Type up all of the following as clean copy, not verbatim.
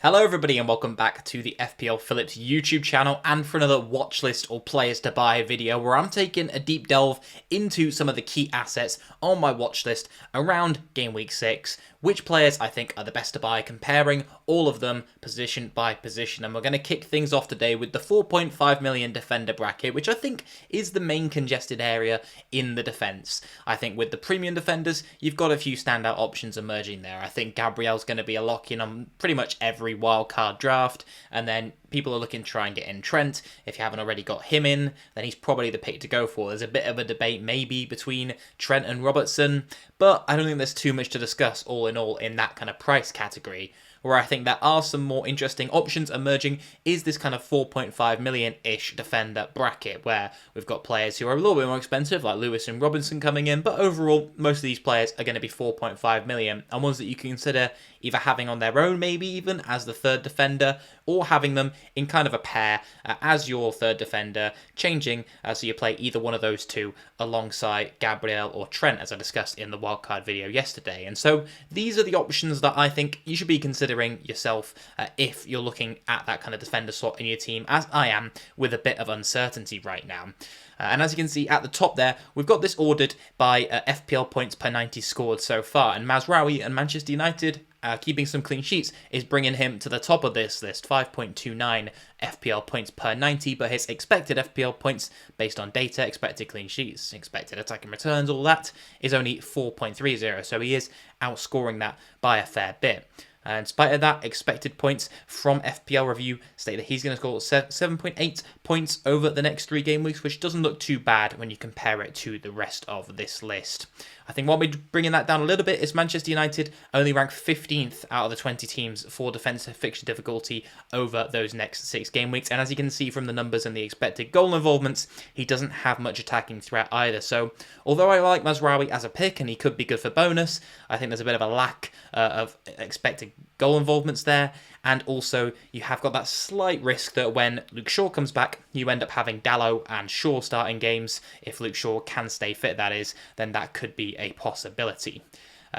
Hello everybody and welcome back to the FPL Phillips YouTube channel and for another watch list or players to buy video where I'm taking a deep delve into some of the key assets on my watch list around game week 6, which players I think are the best to buy, comparing all of them position by position. And we're going to kick things off today with the 4.5 million defender bracket, which I think is the main congested area in the defence. I think with the premium defenders, you've got a few standout options emerging there. I think Gabriel's going to be a lock-in on pretty much every wildcard draft, and then people are looking to try and get in Trent. If you haven't already got him in, then he's probably the pick to go for. There's a bit of a debate maybe between Trent and Robertson, but I don't think there's too much to discuss all in all in that kind of price category. Where I think there are some more interesting options emerging is this kind of 4.5 million-ish defender bracket, where we've got players who are a little bit more expensive, like Lewis and Robinson coming in, but overall, most of these players are going to be 4.5 million, and ones that you can consider either having on their own, maybe even as the third defender, or having them in kind of a pair as your third defender, changing so you play either one of those two alongside Gabriel or Trent, as I discussed in the wildcard video yesterday. And so these are the options that I think you should be considering yourself if you're looking at that kind of defender slot in your team, as I am, with a bit of uncertainty right now. And as you can see at the top there, we've got this ordered by FPL points per 90 scored so far. And Mazraoui and Manchester United, keeping some clean sheets, is bringing him to the top of this list, 5.29 FPL points per 90, but his expected FPL points based on data, expected clean sheets, expected attacking returns, all that, is only 4.30, so he is outscoring that by a fair bit. In spite of that, expected points from FPL Review state that he's going to score 7.8 points over the next 3 game weeks, which doesn't look too bad when you compare it to the rest of this list. I think what we're bringing that down a little bit is Manchester United only ranked 15th out of the 20 teams for defensive fixture difficulty over those next 6 game weeks. And as you can see from the numbers and the expected goal involvements, he doesn't have much attacking threat either. So although I like Mazraoui as a pick and he could be good for bonus, I think there's a bit of a lack of expected goal involvements there. And also, you have got that slight risk that when Luke Shaw comes back, you end up having Dalot and Shaw starting games. If Luke Shaw can stay fit, that is, then that could be a possibility.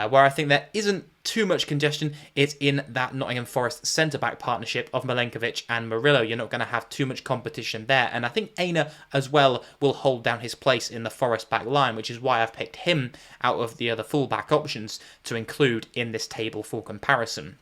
Where I think there isn't too much congestion is in that Nottingham Forest centre-back partnership of Milenkovic and Murillo. You're not going to have too much competition there. And I think Aina as well will hold down his place in the Forest back line, which is why I've picked him out of the other full-back options to include in this table for comparison.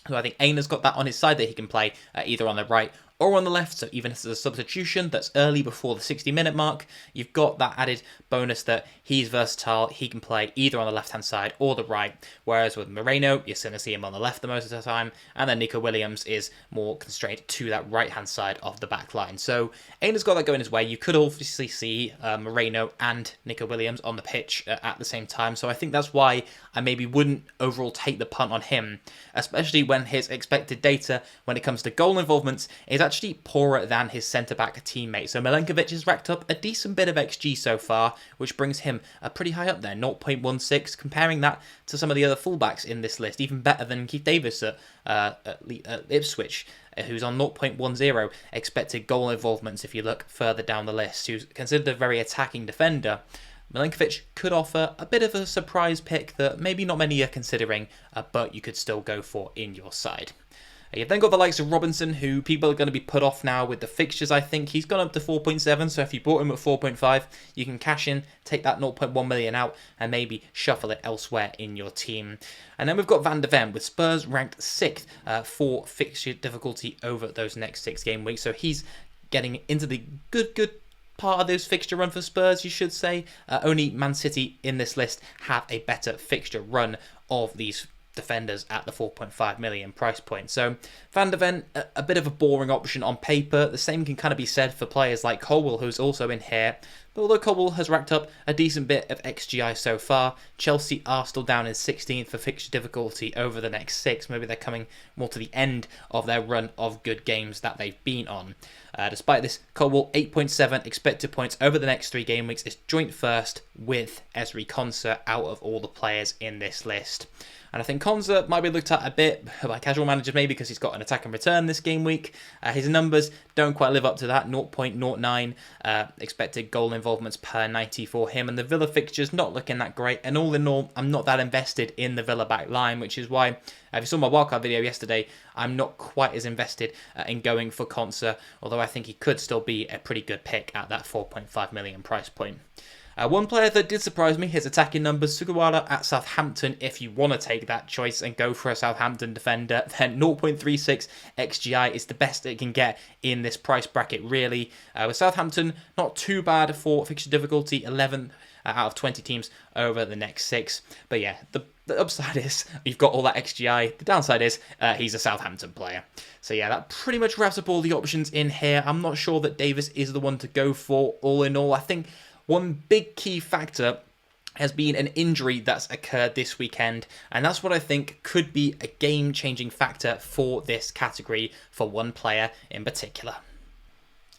So I think Aina's got that on his side that he can play either on the right or on the left, so even if it's a substitution that's early before the 60-minute mark, you've got that added bonus that he's versatile, he can play either on the left-hand side or the right, whereas with Moreno, you're going to see him on the left the most of the time, and then Nico Williams is more constrained to that right-hand side of the back line. So Aina's got that going his way. You could obviously see Moreno and Nico Williams on the pitch at the same time, so I think that's why I maybe wouldn't overall take the punt on him, especially when his expected data when it comes to goal involvements is actually poorer than his centre-back teammate. So Milenkovic has racked up a decent bit of XG so far, which brings him pretty high up there, 0.16, comparing that to some of the other fullbacks in this list, even better than Keith Davis at Ipswich, who's on 0.10 expected goal involvements if you look further down the list, who's considered a very attacking defender. Milenkovic could offer a bit of a surprise pick that maybe not many are considering, but you could still go for in your side. You've then got the likes of Robinson, who people are going to be put off now with the fixtures, I think. He's gone up to 4.7, so if you bought him at 4.5, you can cash in, take that 0.1 million out, and maybe shuffle it elsewhere in your team. And then we've got Van de Ven, with Spurs ranked 6th for fixture difficulty over those next 6 game weeks. So he's getting into the good part of this fixture run for Spurs, you should say. Only Man City in this list have a better fixture run of these defenders at the 4.5 million price point. So Van de Ven, a bit of a boring option on paper. The same can kind of be said for players like Colwill, who's also in here. But although Colwill has racked up a decent bit of XGI so far, Chelsea are still down in 16th for fixture difficulty over the next 6. Maybe they're coming more to the end of their run of good games that they've been on. Despite this, Colwill 8.7 expected points over the next 3 game weeks is joint first with Ezri Konsa out of all the players in this list. And I think Konsa might be looked at a bit by casual managers maybe because he's got an attack and return this game week. His numbers don't quite live up to that, 0.09 expected goal involvements per 90 for him, and the Villa fixtures not looking that great. And all in all, I'm not that invested in the Villa back line, which is why, if you saw my wildcard video yesterday, I'm not quite as invested in going for Konsa, although I think he could still be a pretty good pick at that 4.5 million price point. One player that did surprise me, his attacking numbers, Sugawara at Southampton. If you want to take that choice and go for a Southampton defender, then 0.36 XGI is the best it can get in this price bracket, really. With Southampton, not too bad for fixture difficulty, 11 out of 20 teams over the next 6. But yeah, the upside is you've got all that XGI. The downside is he's a Southampton player. So yeah, that pretty much wraps up all the options in here. I'm not sure that Davis is the one to go for. All in all, I think one big key factor has been an injury that's occurred this weekend, and that's what I think could be a game-changing factor for this category for one player in particular.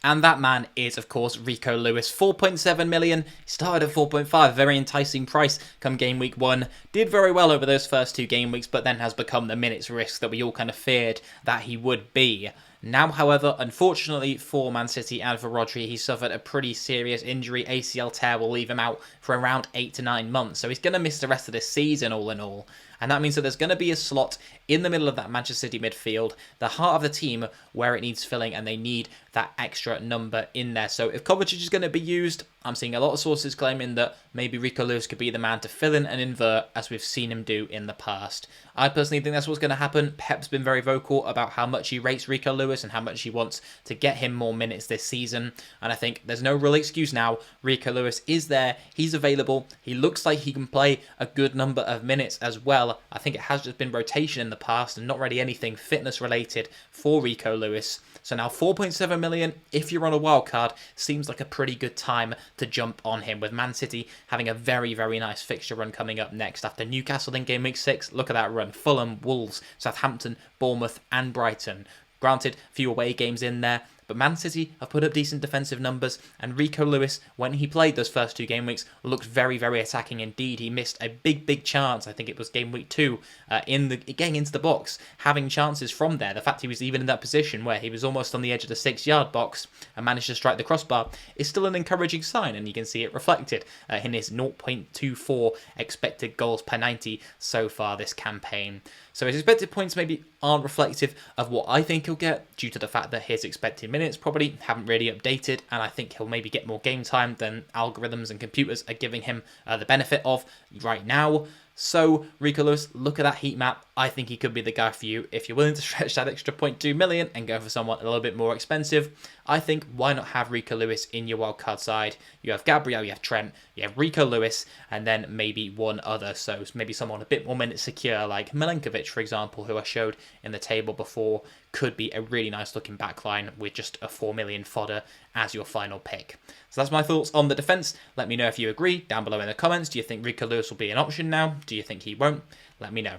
And that man is, of course, Rico Lewis. 4.7 million, started at 4.5, very enticing price come game week 1. Did very well over those first 2 game weeks, but then has become the minutes risk that we all kind of feared that he would be. Now, however, unfortunately for Man City and for Rodri, he suffered a pretty serious injury. ACL tear will leave him out for around 8 to 9 months. So he's going to miss the rest of this season, all in all. And that means that there's going to be a slot in the middle of that Manchester City midfield, the heart of the team, where it needs filling, and they need that extra number in there. So if Kovacic is going to be used, I'm seeing a lot of sources claiming that maybe Rico Lewis could be the man to fill in and invert, as we've seen him do in the past. I personally think that's what's going to happen. Pep's been very vocal about how much he rates Rico Lewis and how much he wants to get him more minutes this season. And I think there's no real excuse now. Rico Lewis is there. He's available. He looks like he can play a good number of minutes as well. I think it has just been rotation in the past and not really anything fitness related for Rico Lewis. So now 4.7 million, if you're on a wild card, seems like a pretty good time to jump on him, with Man City having a very, very nice fixture run coming up next after Newcastle in game week 6. Look at that run. Fulham, Wolves, Southampton, Bournemouth and Brighton. Granted, few away games in there, but Man City have put up decent defensive numbers, and Rico Lewis, when he played those first 2 game weeks, looked very, very attacking indeed. He missed a big, big chance, I think it was game week 2, getting into the box, having chances from there. The fact he was even in that position where he was almost on the edge of the 6-yard box and managed to strike the crossbar is still an encouraging sign, and you can see it reflected in his 0.24 expected goals per 90 so far this campaign. So his expected points maybe aren't reflective of what I think he'll get, due to the fact that his expected minutes probably haven't really updated, and I think he'll maybe get more game time than algorithms and computers are giving him the benefit of right now. So, Rico Lewis, look at that heat map. I think he could be the guy for you. If you're willing to stretch that extra 0.2 million and go for someone a little bit more expensive, I think why not have Rico Lewis in your wildcard side? You have Gabriel, you have Trent, you have Rico Lewis, and then maybe one other. So maybe someone a bit more minute secure, like Milenkovic, for example, who I showed in the table before, could be a really nice looking backline with just a 4 million fodder as your final pick. So that's my thoughts on the defence. Let me know if you agree down below in the comments. Do you think Rico Lewis will be an option now? Do you think he won't? Let me know.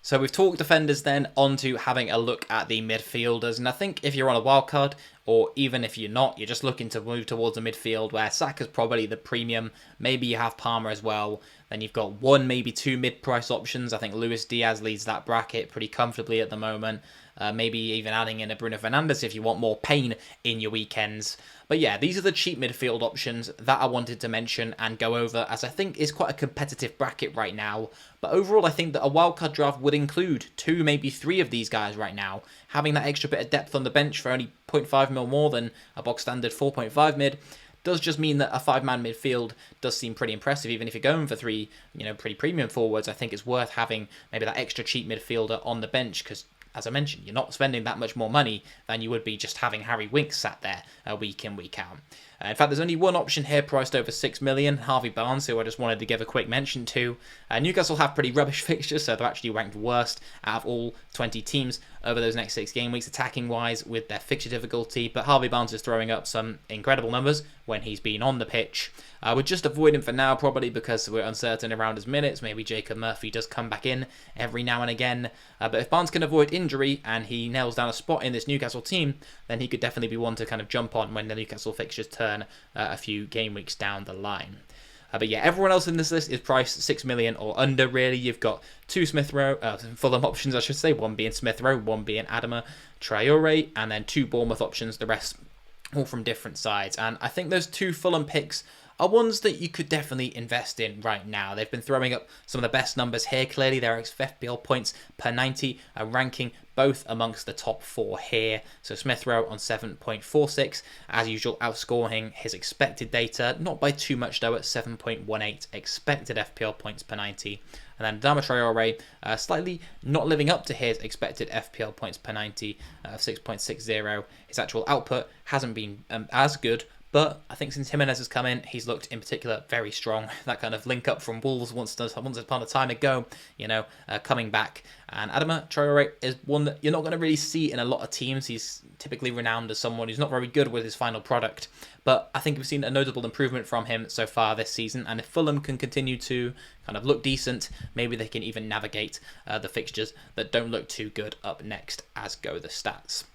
So we've talked defenders, then on to having a look at the midfielders. And I think if you're on a wildcard, or even if you're not, you're just looking to move towards a midfield where Saka's probably the premium. Maybe you have Palmer as well. Then you've got 1, maybe 2 mid-price options. I think Luis Diaz leads that bracket pretty comfortably at the moment. Maybe even adding in a Bruno Fernandes if you want more pain in your weekends. But yeah, these are the cheap midfield options that I wanted to mention and go over, as I think is quite a competitive bracket right now. But overall, I think that a wildcard draft would include 2, maybe 3 of these guys right now. Having that extra bit of depth on the bench for only 0.5 mil more than a box standard 4.5 mid does just mean that a 5-man midfield does seem pretty impressive. Even if you're going for 3, pretty premium forwards, I think it's worth having maybe that extra cheap midfielder on the bench, because as I mentioned, you're not spending that much more money than you would be just having Harry Winks sat there week in, week out. In fact, there's only one option here priced over 6 million, Harvey Barnes, who I just wanted to give a quick mention to. Newcastle have pretty rubbish fixtures, so they're actually ranked worst out of all 20 teams over those next 6 game weeks, attacking-wise, with their fixture difficulty. But Harvey Barnes is throwing up some incredible numbers when he's been on the pitch. I would just avoid him for now, probably because we're uncertain around his minutes. Maybe Jacob Murphy does come back in every now and again. But if Barnes can avoid injury and he nails down a spot in this Newcastle team, then he could definitely be one to kind of jump on when the Newcastle fixtures turn a few game weeks down the line. But yeah, everyone else in this list is priced 6 million or under, really. You've got 2 Fulham options, I should say. 1 being Smith Rowe, 1 being Adama Traore, and then 2 Bournemouth options. The rest all from different sides. And I think those two Fulham picks are ones that you could definitely invest in right now. They've been throwing up some of the best numbers here. Clearly, their FPL points per 90 are ranking both amongst the top 4 here. So Smith Rowe on 7.46, as usual, outscoring his expected data, not by too much though, at 7.18 expected FPL points per 90. And then Adama Traore slightly not living up to his expected FPL points per 90 of 6.60. His actual output hasn't been as good, but I think since Jimenez has come in, he's looked in particular very strong. That kind of link up from Wolves once upon a time ago, coming back. And Adama Traore is one that you're not going to really see in a lot of teams. He's typically renowned as someone who's not very good with his final product. But I think we've seen a notable improvement from him so far this season. And if Fulham can continue to kind of look decent, maybe they can even navigate the fixtures that don't look too good up next, as go the stats.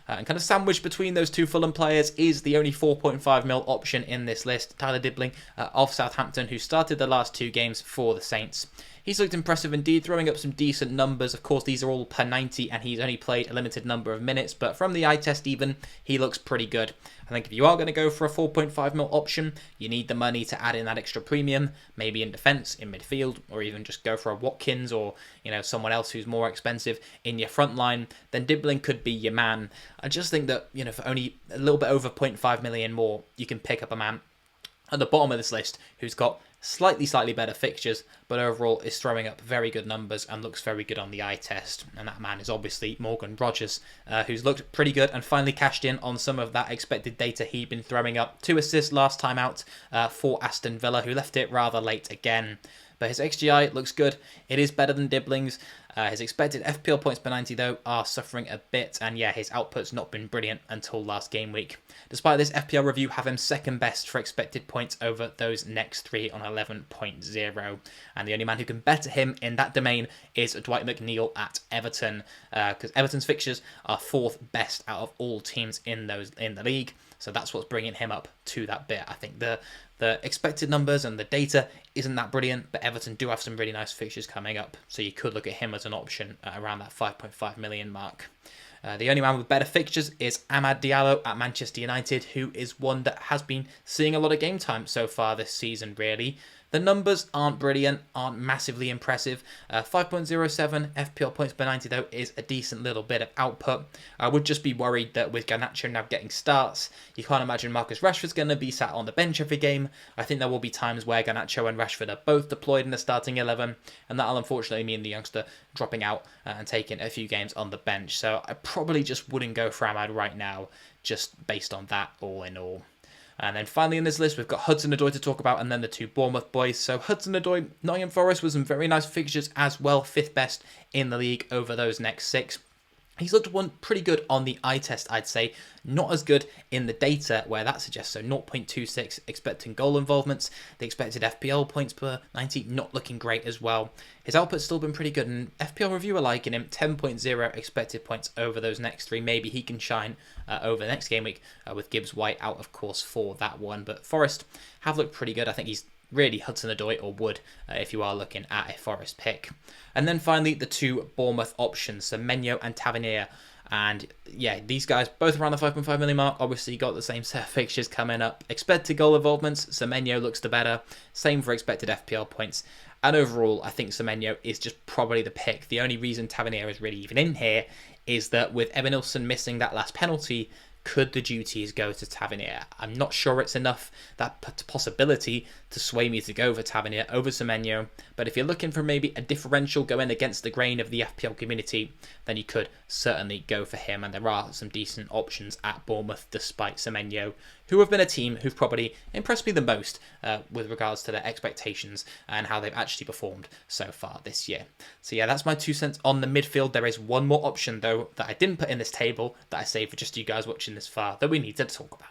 And kind of sandwiched between those two Fulham players is the only 4.5 mil option in this list, Tyler Dibbling of Southampton, who started the last 2 games for the Saints. He's looked impressive indeed, throwing up some decent numbers. Of course, these are all per 90, and he's only played a limited number of minutes, but from the eye test even, he looks pretty good. I think if you are going to go for a 4.5 mil option, you need the money to add in that extra premium, maybe in defence, in midfield, or even just go for a Watkins or someone else who's more expensive in your front line. Then Dibbling could be your man. I just think that for only a little bit over 0.5 million more, you can pick up a man at the bottom of this list who's got slightly better fixtures, but overall is throwing up very good numbers and looks very good on the eye test. And that man is obviously Morgan Rogers, who's looked pretty good and finally cashed in on some of that expected data he'd been throwing up. 2 assists last time out for Aston Villa, who left it rather late again. But his XGI looks good. It is better than Dibbling's. His expected FPL points per 90, though, are suffering a bit. And yeah, his output's not been brilliant until last game week. Despite this, FPL review have him second best for expected points over those next 3 on 11.0. And the only man who can better him in that domain is Dwight McNeil at Everton. Because Everton's fixtures are 4th best out of all teams in the league. So that's what's bringing him up to that bit. I think the expected numbers and the data isn't that brilliant, but Everton do have some really nice fixtures coming up, so you could look at him as an option around that 5.5 million mark. The only man with better fixtures is Amad Diallo at Manchester United, who is one that has been seeing a lot of game time so far this season, really. The numbers aren't brilliant, aren't massively impressive. 5.07 FPL points per 90, though, is a decent little bit of output. I would just be worried that with Garnacho now getting starts, you can't imagine Marcus Rashford's going to be sat on the bench every game. I think there will be times where Garnacho and Rashford are both deployed in the starting 11, and that'll unfortunately mean the youngster dropping out and taking a few games on the bench. So I probably just wouldn't go for Amad right now, just based on that all in all. And then finally in this list, we've got Hudson-Odoi to talk about, and then the 2 Bournemouth boys. So Hudson-Odoi, Nottingham Forest, with some very nice fixtures as well, 5th best in the league over those next 6. He's looked one pretty good on the eye test, I'd say. Not as good in the data, where that suggests so 0.26 expecting goal involvements. The expected FPL points per 90 not looking great as well. His output's still been pretty good, and FPL reviewer liking him. 10.0 expected points over those next 3. Maybe he can shine over the next game week with Gibbs White out, of course, for that one. But Forest have looked pretty good. I think he's really Hudson-Odoi or Wood if you are looking at a Forest pick. And then finally, the 2 Bournemouth options, Semenyo and Tavernier. And yeah, these guys both around the 5.5 million mark. Obviously got the same set of fixtures coming up. Expected goal involvements, Semenyo looks the better. Same for expected FPL points. And overall, I think Semenyo is just probably the pick. The only reason Tavernier is really even in here is that with Evanilson missing that last penalty, could the duties go to Tavernier? I'm not sure it's enough, that possibility, to sway me to go for Tavernier over Semenyo. But if you're looking for maybe a differential going against the grain of the FPL community, then you could certainly go for him. And there are some decent options at Bournemouth, despite Semenyo, who have been a team who've probably impressed me the most with regards to their expectations and how they've actually performed so far this year. So yeah, that's my 2 cents on the midfield. There is one more option, though, that I didn't put in this table that I saved for just you guys watching this far that we need to talk about.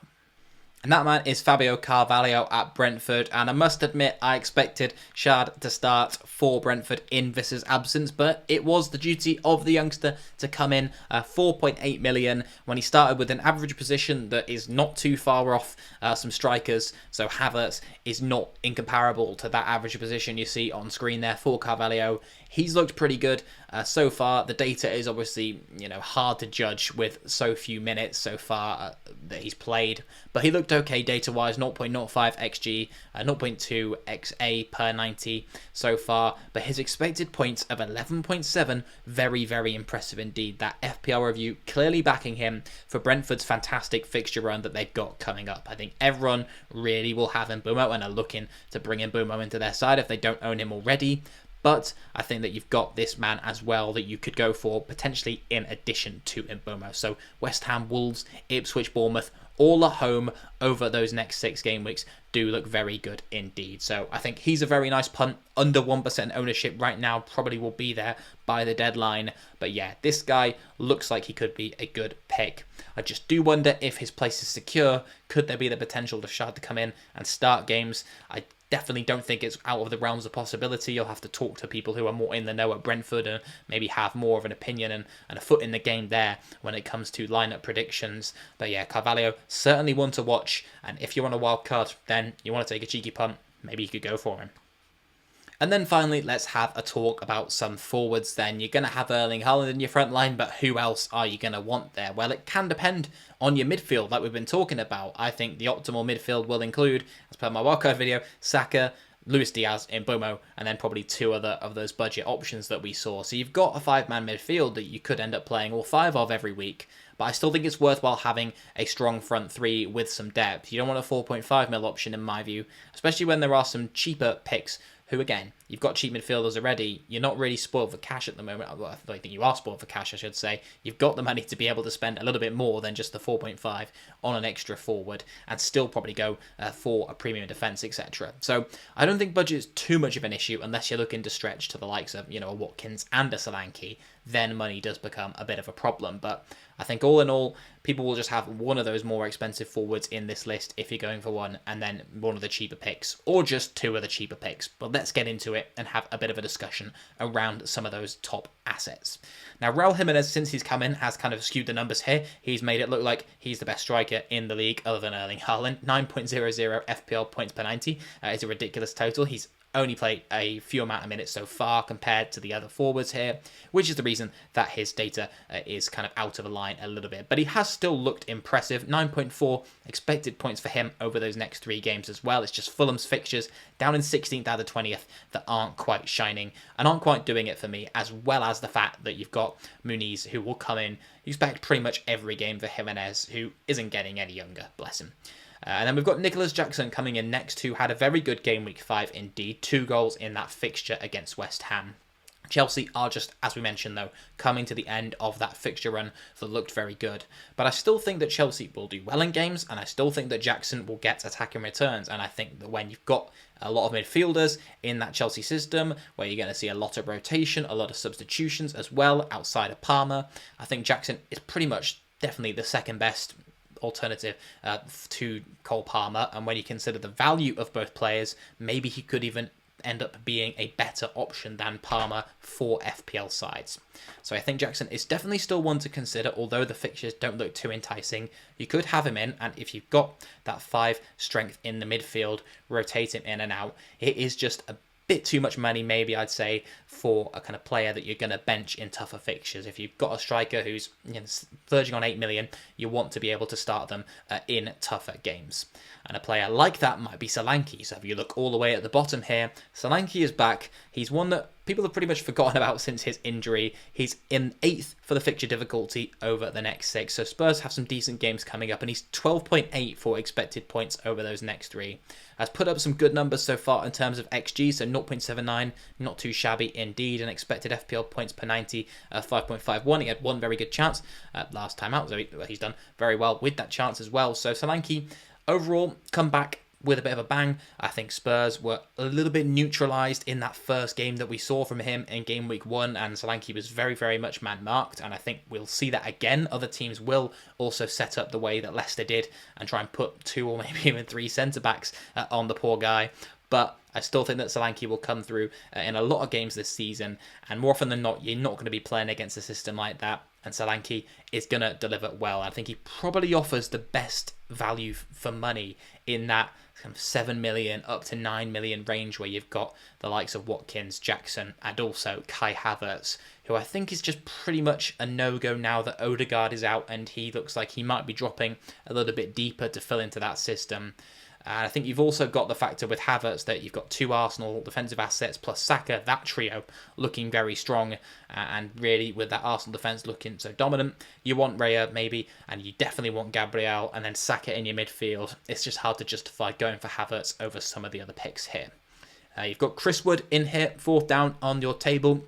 And that man is Fabio Carvalho at Brentford. And I must admit, I expected Shad to start for Brentford in Visser's absence, but it was the duty of the youngster to come in 4.8 million when he started with an average position that is not too far off some strikers. So Havertz is not incomparable to that average position you see on screen there for Carvalho. He's looked pretty good so far. The data is obviously, hard to judge with so few minutes so far. that he's played, but he looked okay data-wise, 0.05 XG, 0.2 XA per 90 so far, but his expected points of 11.7, very, very impressive indeed. That FPL review clearly backing him for Brentford's fantastic fixture run that they've got coming up. I think everyone really will have Mbeumo and are looking to bring Mbeumo into their side if they don't own him already. But I think that you've got this man as well that you could go for potentially in addition to Mbeumo. So West Ham, Wolves, Ipswich, Bournemouth, all at home over those next 6 game weeks do look very good indeed. So I think he's a very nice punt. Under 1% ownership right now, probably will be there by the deadline. But yeah, this guy looks like he could be a good pick. I just do wonder if his place is secure. Could there be the potential for Shard to come in and start games? I definitely don't think it's out of the realms of possibility. You'll have to talk to people who are more in the know at Brentford and maybe have more of an opinion and a foot in the game there when it comes to lineup predictions. But yeah, Carvalho, certainly one to watch. And if you're on a wild card, then you want to take a cheeky punt, maybe you could go for him. And then finally, let's have a talk about some forwards then. You're going to have Erling Haaland in your front line, but who else are you going to want there? Well, it can depend on your midfield like we've been talking about. I think the optimal midfield will include, as per my wildcard video, Saka, Luis Diaz, Mbeumo, and then probably 2 other of those budget options that we saw. So you've got a 5-man midfield that you could end up playing all 5 of every week. But I still think it's worthwhile having a strong front 3 with some depth. You don't want a 4.5 mil option in my view, especially when there are some cheaper picks who, again, you've got cheap midfielders already. You're not really spoiled for cash at the moment. I think you are spoiled for cash, I should say. You've got the money to be able to spend a little bit more than just the 4.5 on an extra forward and still probably go for a premium defence, etc. So I don't think budget is too much of an issue unless you're looking to stretch to the likes of, a Watkins and a Solanke. Then money does become a bit of a problem. But I think all in all, people will just have one of those more expensive forwards in this list if you're going for one, and then one of the cheaper picks, or just 2 of the cheaper picks. But let's get into it and have a bit of a discussion around some of those top assets. Now, Raul Jimenez, since he's come in, has kind of skewed the numbers here. He's made it look like he's the best striker in the league other than Erling Haaland. 9.00 FPL points per 90 is a ridiculous total. He's only played a few amount of minutes so far compared to the other forwards here, which is the reason that his data is kind of out of line a little bit. But he has still looked impressive. 9.4 expected points for him over those next 3 games as well. It's just Fulham's fixtures down in 16th out of 20th that aren't quite shining and aren't quite doing it for me, as well as the fact that you've got Muniz, who will come in. You expect pretty much every game for Jimenez, who isn't getting any younger, bless him. And then we've got Nicholas Jackson coming in next, who had a very good game week 5 indeed. 2 goals in that fixture against West Ham. Chelsea are just, as we mentioned though, coming to the end of that fixture run that looked very good. But I still think that Chelsea will do well in games, and I still think that Jackson will get attacking returns. And I think that when you've got a lot of midfielders in that Chelsea system, where you're going to see a lot of rotation, a lot of substitutions as well, outside of Palmer, I think Jackson is pretty much definitely the second best alternative to Cole Palmer. And when you consider the value of both players, maybe he could even end up being a better option than Palmer for FPL sides. So I think Jackson is definitely still one to consider, although the fixtures don't look too enticing. You could have him in, and if you've got that 5 strength in the midfield, rotate him in and out. It is just a bit too much money, maybe I'd say, for a kind of player that you're going to bench in tougher fixtures. If you've got a striker who's verging on 8 million, you want to be able to start them in tougher games. And a player like that might be Solanke. So if you look all the way at the bottom here, Solanke is back. He's one that people have pretty much forgotten about since his injury. He's in 8th for the fixture difficulty over the next 6. So Spurs have some decent games coming up, and he's 12.8 for expected points over those next 3. Has put up some good numbers so far in terms of XG, so 0.79, not too shabby indeed, and expected FPL points per 90, 5.51. He had one very good chance last time out, so he's done very well with that chance as well. So Solanke, overall, come back with a bit of a bang. I think Spurs were a little bit neutralised in that first game that we saw from him in game week 1, and Solanke was very, very much man-marked, and I think we'll see that again. Other teams will also set up the way that Leicester did and try and put 2 or maybe even 3 centre-backs on the poor guy. But I still think that Solanke will come through in a lot of games this season, and more often than not, you're not going to be playing against a system like that. and Solanke is going to deliver well. I think he probably offers the best value for money in that kind of 7 million up to 9 million range, where you've got the likes of Watkins, Jackson, and also Kai Havertz, who I think is just pretty much a no-go now that Odegaard is out, and he looks like he might be dropping a little bit deeper to fill into that system. And I think you've also got the factor with Havertz that you've got 2 Arsenal defensive assets plus Saka, that trio looking very strong. And really, with that Arsenal defence looking so dominant, you want Raya maybe, and you definitely want Gabriel, and then Saka in your midfield. It's just hard to justify going for Havertz over some of the other picks here. You've got Chris Wood in here, 4th down on your table.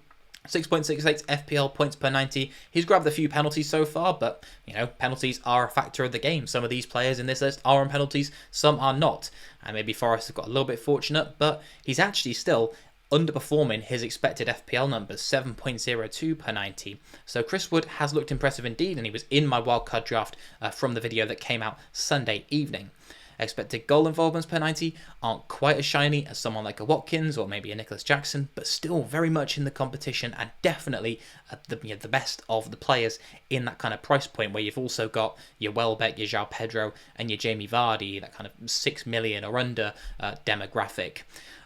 6.68 FPL points per 90. He's grabbed a few penalties so far, but, you know, penalties are a factor of the game. Some of these players in this list are on penalties, some are not. And maybe Forrest has got a little bit fortunate, but he's actually still underperforming his expected FPL numbers, 7.02 per 90. So Chris Wood has looked impressive indeed, and he was in my wildcard draft from the video that came out Sunday evening. Expected goal involvements per 90 aren't quite as shiny as someone like a Watkins or maybe a Nicholas Jackson, but still very much in the competition and definitely the best of the players in that kind of price point, where you've also got your Welbeck, your João Pedro, and your Jamie Vardy, that kind of 6 million or under demographic.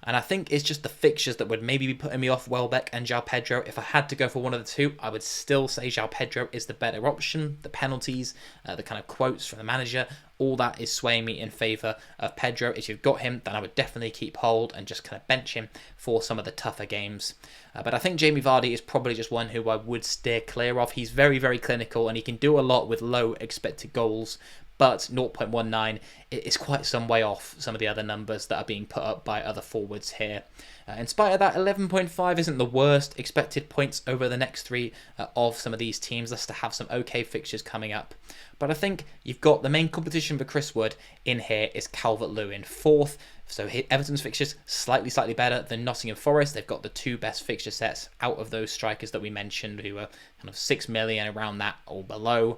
And I think it's just the fixtures that would maybe be putting me off Welbeck and João Pedro. If I had to go for one of the two, I would still say João Pedro is the better option. The penalties, the kind of quotes from the manager, all that is swaying me in favour of Pedro. If you've got him, then I would definitely keep hold and just kind of bench him for some of the tougher games. But I think Jamie Vardy is probably just one who I would steer clear of. He's very, very clinical, and he can do a lot with low expected goals. But 0.19 is quite some way off some of the other numbers that are being put up by other forwards here. In spite of that, 11.5 isn't the worst expected points over the next 3 of some of these teams. Let's have some okay fixtures coming up. But I think you've got the main competition for Chris Wood in here is Calvert-Lewin, 4th. So Everton's fixtures slightly better than Nottingham Forest. They've got the 2 best fixture sets out of those strikers that we mentioned, who are kind of 6 million around that or below.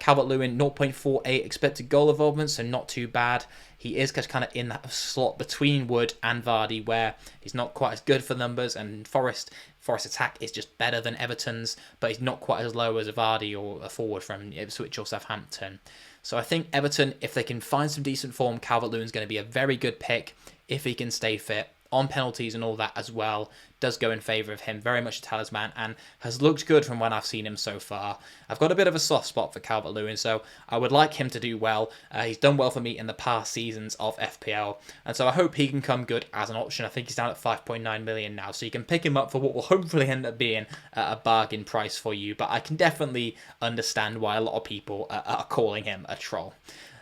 Calvert-Lewin, 0.48 expected goal involvement, so not too bad. He is just kind of in that slot between Wood and Vardy, where he's not quite as good for numbers, and Forest attack is just better than Everton's, but he's not quite as low as a Vardy or a forward from Ipswich or Southampton. So I think Everton, if they can find some decent form, Calvert-Lewin's going to be a very good pick if he can stay fit. On penalties and all that as well, does go in favour of him, very much a talisman, and has looked good from when I've seen him so far. I've got a bit of a soft spot for Calvert-Lewin, so I would like him to do well. He's done well for me in the past seasons of FPL, and so I hope he can come good as an option. I think he's down at 5.9 million now, so you can pick him up for what will hopefully end up being a bargain price for you, but I can definitely understand why a lot of people are calling him a troll.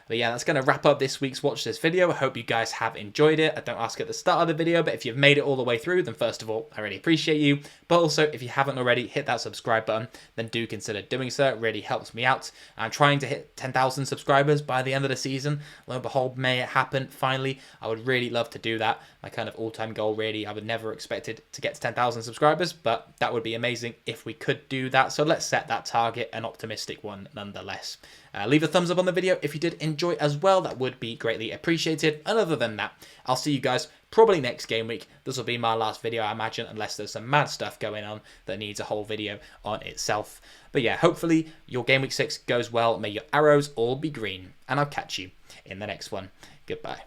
But yeah, that's going to wrap up this week's Watch This video. I hope you guys have enjoyed it. I don't ask at the start of the video, but if you've made it all the way through, then first of all, I really appreciate you. But also, if you haven't already, hit that subscribe button, then do consider doing so. It really helps me out. I'm trying to hit 10,000 subscribers by the end of the season. Lo and behold, may it happen finally. I would really love to do that. My kind of all-time goal, really. I would never expect it to get to 10,000 subscribers, but that would be amazing if we could do that. So let's set that target, an optimistic one nonetheless. Leave a thumbs up on the video if you did enjoy as well. That would be greatly appreciated. And other than that, I'll see you guys probably next game week. This will be my last video, I imagine, unless there's some mad stuff going on that needs a whole video on itself. But yeah, hopefully your game week 6 goes well. May your arrows all be green. And I'll catch you in the next one. Goodbye.